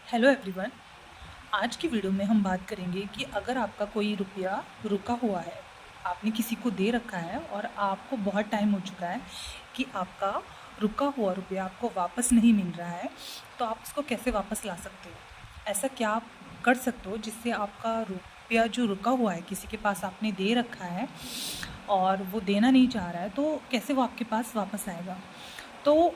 Hello everyone. आज की video में हम बात करेंगे कि अगर आपका कोई रुपया रुका हुआ है, आपने किसी को दे रखा है और आपको बहुत टाइम हो चुका है कि आपका रुका हुआ रुपया आपको वापस नहीं मिल रहा है, तो आप उसको कैसे वापस ला सकते हो? ऐसा क्या आप कर सकते हो जिससे आपका रुपया जो रुका हुआ है, किसी के पास आपने दे रखा है और वो देना नहीं चाह रहा है, तो कैसे वो आपके पास वापस आएगा? तो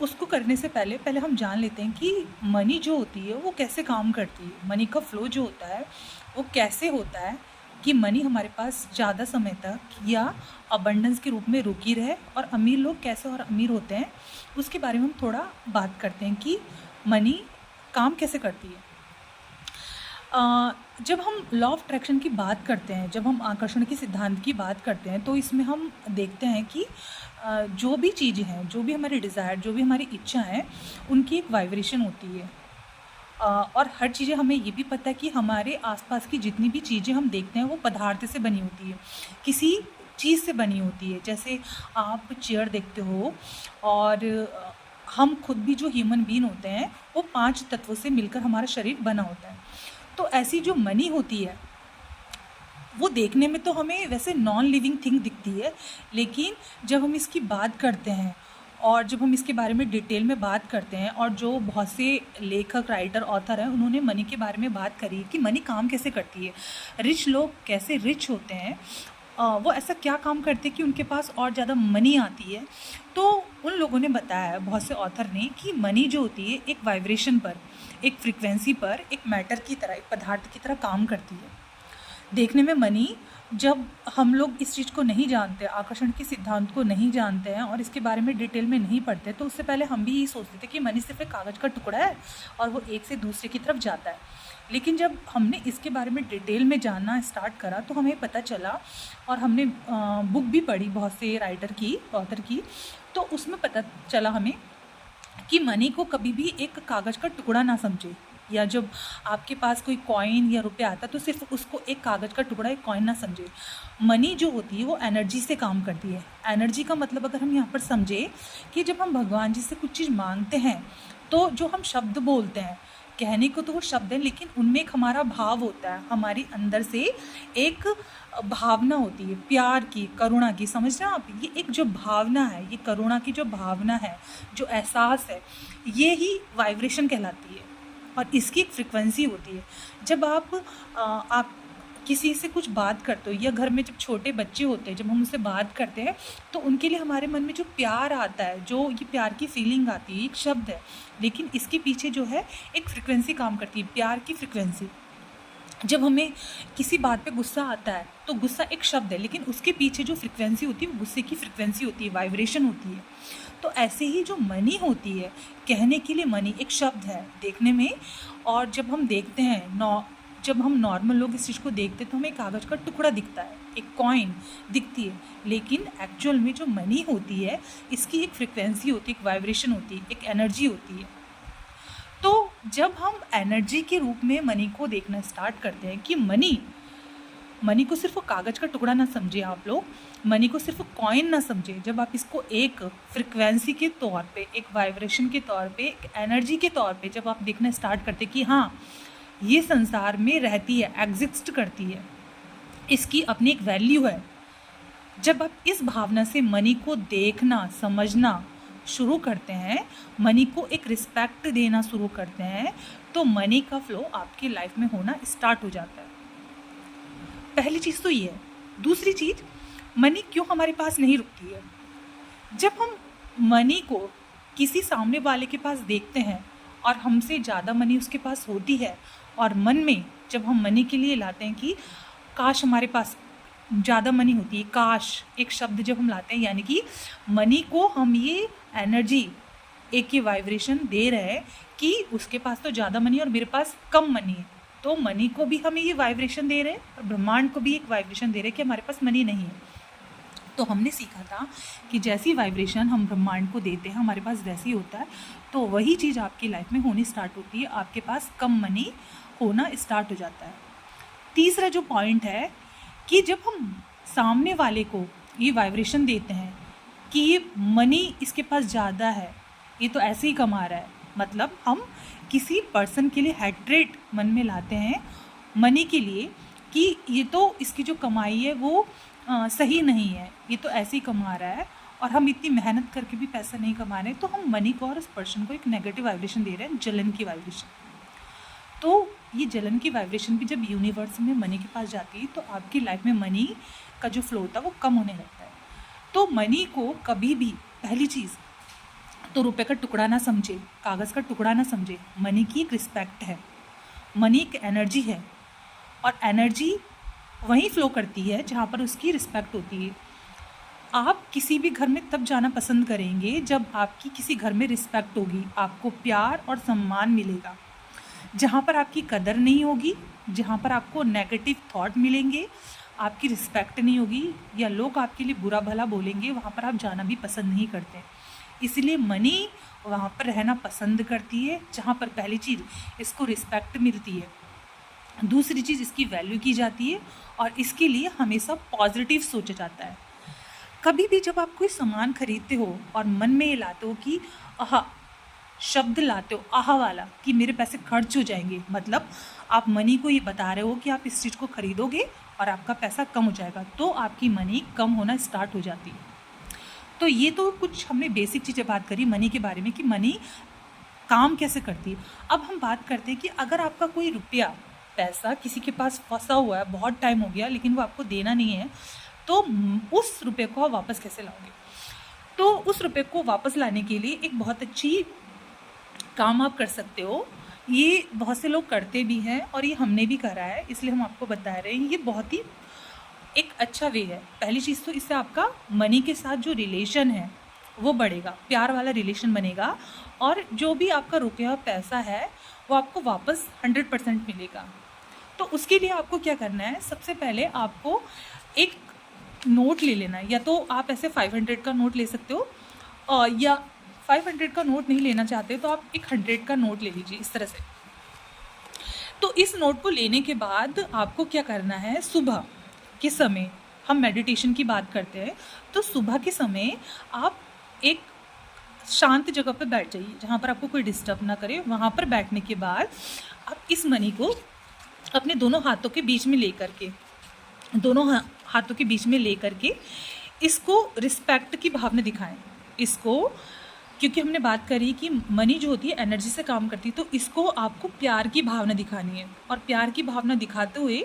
उसको करने से पहले पहले हम जान लेते हैं कि मनी जो होती है वो कैसे काम करती है। मनी का फ्लो जो होता है वो कैसे होता है कि मनी हमारे पास ज़्यादा समय तक या अबंडेंस के रूप में रुकी रहे, और अमीर लोग कैसे और अमीर होते हैं उसके बारे में हम थोड़ा बात करते हैं कि मनी काम कैसे करती है। जब हम लॉ ऑफ अट्रैक्शन की बात करते हैं, जब हम आकर्षण के सिद्धांत की बात करते हैं, तो इसमें हम देखते हैं कि जो भी चीज़ें हैं, जो भी हमारी डिज़ायर, जो भी हमारी इच्छा है, उनकी एक वाइब्रेशन होती है। और हर चीज़ें, हमें ये भी पता है कि हमारे आसपास की जितनी भी चीज़ें हम देखते हैं वो पदार्थ से बनी होती है, किसी चीज़ से बनी होती है। जैसे आप चेयर देखते हो, और हम खुद भी जो ह्यूमन बीन होते हैं वो 5 तत्वों से मिलकर हमारा शरीर बना होता है। तो ऐसी जो मनी होती है वो देखने में तो हमें वैसे नॉन लिविंग थिंग दिखती है, लेकिन जब हम इसकी बात करते हैं और जब हम इसके बारे में डिटेल में बात करते हैं, और जो बहुत से लेखक, राइटर, ऑथर हैं, उन्होंने मनी के बारे में बात करी कि मनी काम कैसे करती है, रिच लोग कैसे रिच होते हैं, वो ऐसा क्या काम करते हैं कि उनके पास और ज़्यादा मनी आती है। तो उन लोगों ने बताया, बहुत से ऑथर ने, कि मनी जो होती है एक वाइब्रेशन पर, एक फ्रिक्वेंसी पर, एक मैटर की तरह, एक पदार्थ की तरह काम करती है। देखने में मनी, जब हम लोग इस चीज़ को नहीं जानते, आकर्षण के सिद्धांत को नहीं जानते हैं और इसके बारे में डिटेल में नहीं पढ़ते, तो उससे पहले हम भी यही सोचते थे कि मनी सिर्फ एक कागज़ का टुकड़ा है और वो एक से दूसरे की तरफ जाता है। लेकिन जब हमने इसके बारे में डिटेल में जानना स्टार्ट करा तो हमें पता चला, और हमने बुक भी पढ़ी बहुत से राइटर की, ऑथर की, तो उसमें पता चला हमें कि मनी को कभी भी एक कागज़ का टुकड़ा ना समझे, या जब आपके पास कोई कॉइन या रुपया आता है तो सिर्फ उसको एक कागज़ का टुकड़ा, एक कॉइन ना समझे। मनी जो होती है वो एनर्जी से काम करती है। एनर्जी का मतलब अगर हम यहाँ पर समझे कि जब हम भगवान जी से कुछ चीज़ मांगते हैं, तो जो हम शब्द बोलते हैं, कहने को तो वो शब्द है, लेकिन उनमें एक हमारा भाव होता है, हमारी अंदर से एक भावना होती है, प्यार की, करुणा की। समझ रहे हैं आप? ये एक जो भावना है, ये करुणा की जो भावना है, जो एहसास है, ये ही वाइब्रेशन कहलाती है, और इसकी एक फ्रिक्वेंसी होती है। जब आप किसी से कुछ बात करते हो, या घर में जब छोटे बच्चे होते हैं, जब हम उनसे बात करते हैं, तो उनके लिए हमारे मन में जो प्यार आता है, जो ये प्यार की फीलिंग आती है, एक शब्द है, लेकिन इसके पीछे जो है एक फ्रिक्वेंसी काम करती है, प्यार की फ्रिक्वेंसी। जब हमें किसी बात पे गुस्सा आता है, तो गुस्सा एक शब्द है, लेकिन उसके पीछे जो फ्रिक्वेंसी होती है वो गुस्से की फ्रिक्वेंसी होती है, वाइब्रेशन होती है। तो ऐसे ही जो मनी होती है, कहने के लिए मनी एक शब्द है देखने में, और जब हम देखते हैं, जब हम नॉर्मल लोग इस चीज़ को देखते हैं तो हमें कागज़ का टुकड़ा दिखता है, एक कॉइन दिखती है, लेकिन एक्चुअल में जो मनी होती है, इसकी एक फ्रिक्वेंसी होती है, एक वाइब्रेशन होती है, एक एनर्जी होती है। तो जब हम एनर्जी के रूप में मनी को देखना स्टार्ट करते हैं कि मनी मनी को सिर्फ कागज़ का टुकड़ा ना समझे आप लोग, मनी को सिर्फ कॉइन ना समझे। जब आप इसको एक फ्रिक्वेंसी के तौर पे, एक वाइब्रेशन के तौर पे, एक एनर्जी के तौर पे जब आप देखना स्टार्ट करते कि हाँ, ये संसार में रहती है, एग्जिस्ट करती है, इसकी अपनी एक वैल्यू है, जब आप इस भावना से मनी को देखना, समझना शुरू करते हैं, मनी को एक रिस्पेक्ट देना शुरू करते हैं, तो मनी का फ्लो आपकी लाइफ में होना स्टार्ट हो जाता है। पहली चीज़ तो ये है। दूसरी चीज़, मनी क्यों हमारे पास नहीं रुकती है? जब हम मनी को किसी सामने वाले के पास देखते हैं और हमसे ज़्यादा मनी उसके पास होती है, और मन में जब हम मनी के लिए लाते हैं कि काश हमारे पास ज़्यादा मनी होती है, काश एक शब्द जब हम लाते हैं, यानी कि मनी को हम ये एनर्जी, एक ये वाइब्रेशन दे रहे हैं कि उसके पास तो ज़्यादा मनी और मेरे पास कम मनी है। तो मनी को भी हमें ये वाइब्रेशन दे रहे हैं, और ब्रह्मांड को भी एक वाइब्रेशन दे रहे हैं कि हमारे पास मनी नहीं है। तो हमने सीखा था कि जैसी वाइब्रेशन हम ब्रह्मांड को देते हैं, हमारे पास वैसी होता है। तो वही चीज़ आपकी लाइफ में होनी स्टार्ट होती है, आपके पास कम मनी होना स्टार्ट हो जाता है। तीसरा जो पॉइंट है कि जब हम सामने वाले को ये वाइब्रेशन देते हैं कि ये मनी इसके पास ज़्यादा है, ये तो ऐसे ही कमा रहा है, मतलब हम किसी पर्सन के लिए हैट्रेड मन में लाते हैं मनी के लिए कि ये तो इसकी जो कमाई है वो सही नहीं है, ये तो ऐसे ही कमा रहा है और हम इतनी मेहनत करके भी पैसा नहीं कमा रहे, तो हम मनी को और उस पर्सन को एक नेगेटिव वाइब्रेशन दे रहे हैं, जलन की वाइब्रेशन। तो ये जलन की वाइब्रेशन भी जब यूनिवर्स में मनी के पास जाती है तो आपकी लाइफ में मनी का जो फ्लो होता है वो कम होने लगता है। तो मनी को कभी भी, पहली चीज़ तो रुपए का टुकड़ा ना समझे, कागज़ का टुकड़ा ना समझे। मनी की एक रिस्पेक्ट है, मनी एक एनर्जी है और एनर्जी वहीं फ्लो करती है जहाँ पर उसकी रिस्पेक्ट होती है। आप किसी भी घर में तब जाना पसंद करेंगे जब आपकी किसी घर में रिस्पेक्ट होगी, आपको प्यार और सम्मान मिलेगा। जहाँ पर आपकी कदर नहीं होगी, जहाँ पर आपको नेगेटिव थॉट मिलेंगे, आपकी रिस्पेक्ट नहीं होगी या लोग आपके लिए बुरा भला बोलेंगे, वहाँ पर आप जाना भी पसंद नहीं करते। इसलिए मनी वहाँ पर रहना पसंद करती है जहाँ पर पहली चीज़ इसको रिस्पेक्ट मिलती है, दूसरी चीज़ इसकी वैल्यू की जाती है और इसके लिए हमेशा पॉजिटिव सोचा जाता है। कभी भी जब आप कोई सामान खरीदते हो और मन में ये लाते हो कि आहा शब्द लाते हो, आहा वाला, कि मेरे पैसे खर्च हो जाएंगे, मतलब आप मनी को ये बता रहे हो कि आप इस चीज़ को खरीदोगे और आपका पैसा कम हो जाएगा, तो आपकी मनी कम होना स्टार्ट हो जाती है। तो ये तो कुछ हमने बेसिक चीज़ें बात करी मनी के बारे में कि मनी काम कैसे करती है। अब हम बात करते हैं कि अगर आपका कोई रुपया, पैसा किसी के पास फंसा हुआ है, बहुत टाइम हो गया लेकिन वो आपको देना नहीं है, तो उस रुपये को आप वापस कैसे लाओगे? तो उस रुपये को वापस लाने के लिए एक बहुत अच्छी काम आप कर सकते हो। ये बहुत से लोग करते भी हैं और ये हमने भी करा है, इसलिए हम आपको बता रहे हैं। ये बहुत ही एक अच्छा वे है। पहली चीज़ तो इससे आपका मनी के साथ जो रिलेशन है वो बढ़ेगा, प्यार वाला रिलेशन बनेगा और जो भी आपका रुपया पैसा है वो आपको वापस 100% मिलेगा। तो उसके लिए आपको क्या करना है, सबसे पहले आपको एक नोट ले लेना है, या तो आप ऐसे 500 का नोट ले सकते हो या 500 का नोट नहीं लेना चाहते तो आप एक 100 का नोट ले लीजिए, इस तरह से। तो इस नोट को लेने के बाद आपको क्या करना है, सुबह के समय, हम मेडिटेशन की बात करते हैं, तो सुबह के समय आप एक शांत जगह पर बैठ जाइए जहाँ पर आपको कोई डिस्टर्ब ना करे। वहाँ पर बैठने के बाद आप इस मनी को अपने दोनों हाथों के बीच में लेकर के, हाथों के बीच में लेकर के इसको रिस्पेक्ट की भावना दिखाएं। इसको, क्योंकि हमने बात करी कि मनी जो होती है एनर्जी से काम करती है, तो इसको आपको प्यार की भावना दिखानी है। और प्यार की भावना दिखाते हुए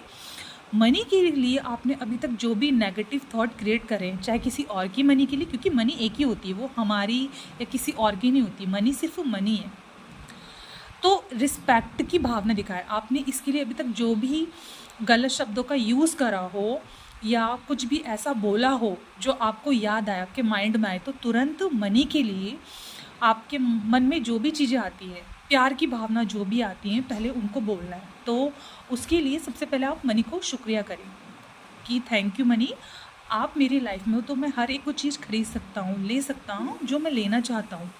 मनी के लिए आपने अभी तक जो भी नेगेटिव थॉट क्रिएट करें, चाहे किसी और की मनी के लिए, क्योंकि मनी एक ही होती है, वो हमारी या किसी और की नहीं होती, मनी सिर्फ मनी है। तो रिस्पेक्ट की भावना दिखाएं आपने। इसके लिए अभी तक जो भी गलत शब्दों का यूज़ करा हो या कुछ भी ऐसा बोला हो जो आपको याद आए, आपके माइंड में आए, तो तुरंत मनी के लिए आपके मन में जो भी चीज़ें आती हैं, प्यार की भावना जो भी आती हैं, पहले उनको बोलना है। तो उसके लिए सबसे पहले आप मनी को शुक्रिया करें कि थैंक यू मनी, आप मेरी लाइफ में हो तो मैं हर एक वो चीज़ खरीद सकता हूँ, ले सकता हूँ जो मैं लेना चाहता हूँ।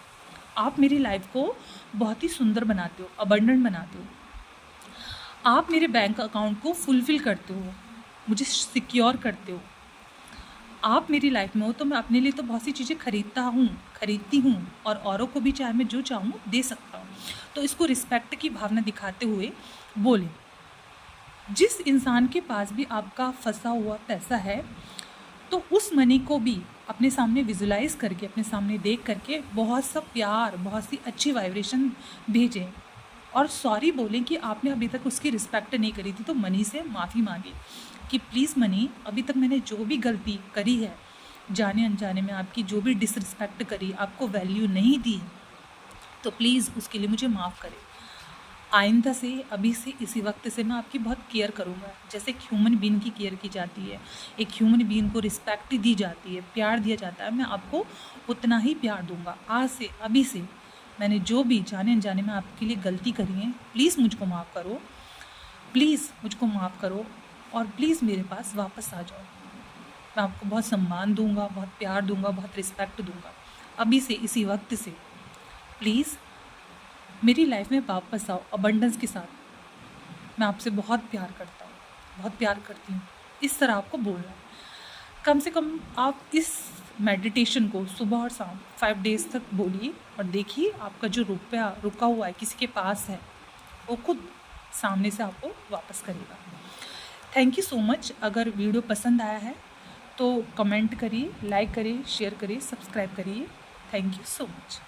आप मेरी लाइफ को बहुत ही सुंदर बनाते हो, अबंडेंट बनाते हो। आप मेरे बैंक अकाउंट को फुलफ़िल करते हो, मुझे सिक्योर करते हो। आप मेरी लाइफ में हो तो मैं अपने लिए तो बहुत सी चीज़ें खरीदती हूँ और औरों को भी चाहे मैं जो चाहूँ दे सकता हूँ। तो इसको रिस्पेक्ट की भावना दिखाते हुए बोलें। जिस इंसान के पास भी आपका फंसा हुआ पैसा है, तो उस मनी को भी अपने सामने विजुलाइज़ करके, अपने सामने देख करके बहुत सा प्यार, बहुत सी अच्छी वाइब्रेशन भेजें और सॉरी बोलें कि आपने अभी तक उसकी रिस्पेक्ट नहीं करी थी। तो मनी से माफ़ी मांगे कि प्लीज़ मनी, अभी तक मैंने जो भी गलती करी है, जाने अनजाने में आपकी जो भी डिसरिस्पेक्ट करी, आपको वैल्यू नहीं दी, तो प्लीज़ उसके लिए मुझे माफ़ करें। आइंदा से, अभी से, इसी वक्त से मैं आपकी बहुत केयर करूँगा, जैसे एक ह्यूमन बीइंग की केयर की जाती है, एक ह्यूमन बीइंग को रिस्पेक्ट दी जाती है, प्यार दिया जाता है, मैं आपको उतना ही प्यार दूँगा। आज से, अभी से, मैंने जो भी जाने अनजाने में आपके लिए गलती करी है, प्लीज़ मुझको माफ़ करो, प्लीज़ मुझको माफ़ करो और प्लीज़ मेरे पास वापस आ जाओ। मैं आपको बहुत सम्मान दूँगा, बहुत प्यार दूँगा, बहुत रिस्पेक्ट दूँगा। अभी से, इसी वक्त से प्लीज़ मेरी लाइफ में वापस आओ अबंडेंस के साथ। मैं आपसे बहुत प्यार करता हूँ, बहुत प्यार करती हूँ। इस तरह आपको बोलना है। कम से कम आप इस मेडिटेशन को सुबह और शाम 5 डेज़ तक बोलिए और देखिए आपका जो रुपया रुका हुआ है किसी के पास है वो खुद सामने से आपको वापस करेगा। Thank you so much. अगर वीडियो पसंद आया है तो कमेंट करिए, लाइक करिए, शेयर करिए, सब्सक्राइब करिए। Thank you so much.